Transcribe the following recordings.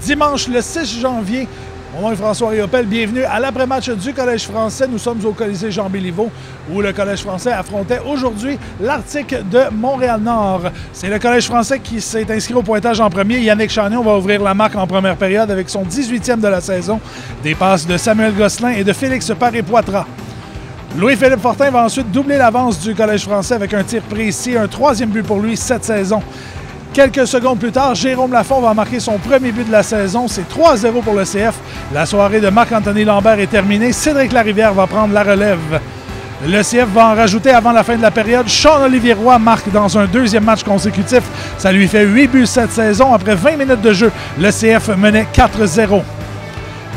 Dimanche le 6 janvier, mon nom est François Riopel. Bienvenue à l'après-match du Collège français. Nous sommes au Colisée Jean-Béliveau où le Collège français affrontait aujourd'hui l'Arctique de Montréal-Nord. C'est le Collège français qui s'est inscrit au pointage en premier. Yannick Chagnon va ouvrir la marque en première période avec son 18e de la saison. Des passes de Samuel Gosselin et de Félix Paré-Poitras. Louis-Philippe Fortin va ensuite doubler l'avance du Collège français avec un tir précis, un troisième but pour lui cette saison. Quelques secondes plus tard, Jérôme Lafont va marquer son premier but de la saison. C'est 3-0 pour le CF. La soirée de Marc-Anthony Lambert est terminée. Cédric Larivière va prendre la relève. Le CF va en rajouter avant la fin de la période. Sean-Olivier Roy marque dans un deuxième match consécutif. Ça lui fait 8 buts cette saison. Après 20 minutes de jeu, le CF menait 4-0.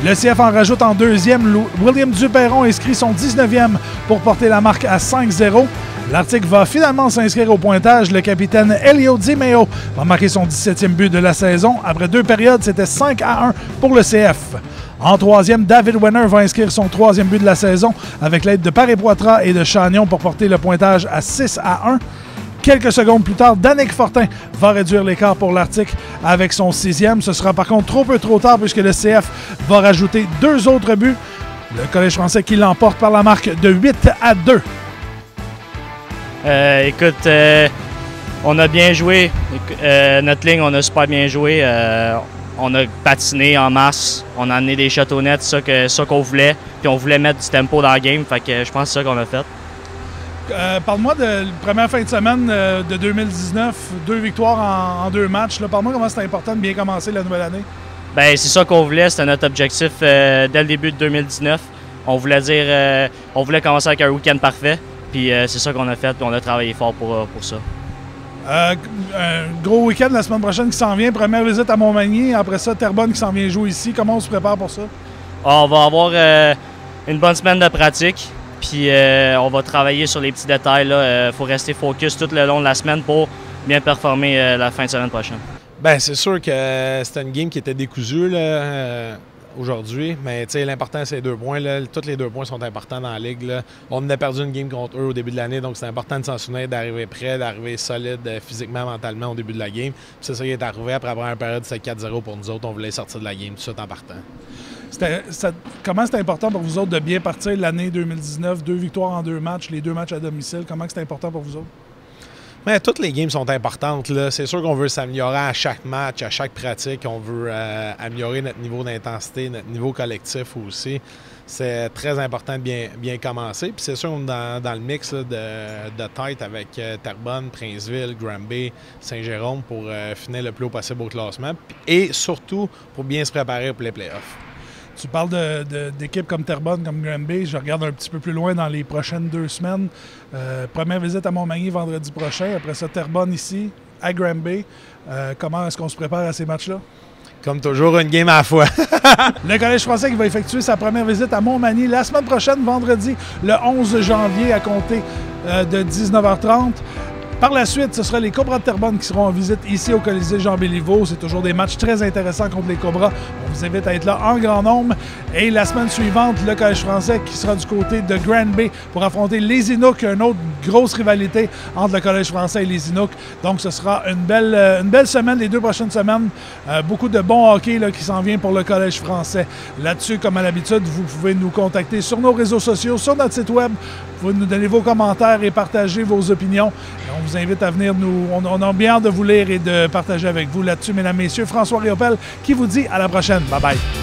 Le CF en rajoute en deuxième. William Duperron inscrit son 19e pour porter la marque à 5-0. L'Arctique va finalement s'inscrire au pointage. Le capitaine Elio Di Meo va marquer son 17e but de la saison. Après deux périodes, c'était 5-1 pour le CF. En troisième, David Wenner va inscrire son troisième but de la saison avec l'aide de Paré-Poitras et de Chagnon pour porter le pointage à 6-1. Quelques secondes plus tard, Danick Fortin va réduire l'écart pour l'Arctique avec son 6e. Ce sera par contre trop tard puisque le CF va rajouter deux autres buts. Le Collège français qui l'emporte par la marque de 8-2. Écoute, on a bien joué. Notre ligne, on a super bien joué. On a patiné en masse. On a amené des shots au net, ça qu'on voulait. Puis on voulait mettre du tempo dans la game. Fait que je pense que c'est ça qu'on a fait. Parle-moi de la première fin de semaine de 2019. 2 victoires en 2 matchs. Parle-moi comment c'était important de bien commencer la nouvelle année. Bien, c'est ça qu'on voulait. C'était notre objectif dès le début de 2019. On voulait commencer avec un week-end parfait. Puis c'est ça qu'on a fait, puis on a travaillé fort pour ça. Un gros week-end la semaine prochaine qui s'en vient. Première visite à Montmagny. Après ça, Terrebonne qui s'en vient jouer ici. Comment on se prépare pour ça? On va avoir une bonne semaine de pratique. Puis on va travailler sur les petits détails. Il faut rester focus tout le long de la semaine pour bien performer la fin de semaine prochaine. Bien, c'est sûr que c'était une game qui était décousue là, aujourd'hui, mais l'important, c'est les 2 points. Là. Tous les 2 points sont importants dans la ligue. Là. On a perdu une game contre eux au début de l'année, donc c'est important de s'en souvenir, d'arriver prêt, d'arriver solide physiquement, mentalement au début de la game. Puis c'est ça qui est arrivé. Après la première période, c'était 4-0 pour nous autres. On voulait sortir de la game tout de suite en partant. Comment c'était important pour vous autres de bien partir l'année 2019? 2 victoires en 2 matchs, les 2 matchs à domicile. Comment c'était important pour vous autres? Mais toutes les games sont importantes. C'est sûr qu'on veut s'améliorer à chaque match, à chaque pratique. On veut améliorer notre niveau d'intensité, notre niveau collectif aussi. C'est très important de bien commencer. Puis c'est sûr qu'on est dans le mix là, de tête avec Terrebonne, Princeville, Granby, Saint-Jérôme pour finir le plus haut possible au classement. Et surtout pour bien se préparer pour les playoffs. Tu parles d'équipes comme Terrebonne, comme Granby. Je regarde un petit peu plus loin dans les prochaines 2 semaines. Première visite à Montmagny vendredi prochain. Après ça, Terrebonne ici, à Granby. Comment est-ce qu'on se prépare à ces matchs-là? Comme toujours, une game à la fois. Le Collège français qui va effectuer sa première visite à Montmagny la semaine prochaine, vendredi, le 11 janvier, à compter de 19h30. Par la suite, ce sera les Cobras de Terrebonne qui seront en visite ici au Colisée Jean-Béliveau. C'est toujours des matchs très intéressants contre les Cobras. On vous invite à être là en grand nombre. Et la semaine suivante, le Collège français qui sera du côté de Granby pour affronter les Inuks, une autre grosse rivalité entre le Collège français et les Inuks. Donc, ce sera une belle semaine, les 2 prochaines semaines. Beaucoup de bon hockey là, qui s'en vient pour le Collège français. Là-dessus, comme à l'habitude, vous pouvez nous contacter sur nos réseaux sociaux, sur notre site web. Vous pouvez nous donner vos commentaires et partager vos opinions. Et on vous invite à venir on a bien hâte de vous lire et de partager avec vous là-dessus, mesdames, messieurs. François Riopel qui vous dit à la prochaine. Bye bye.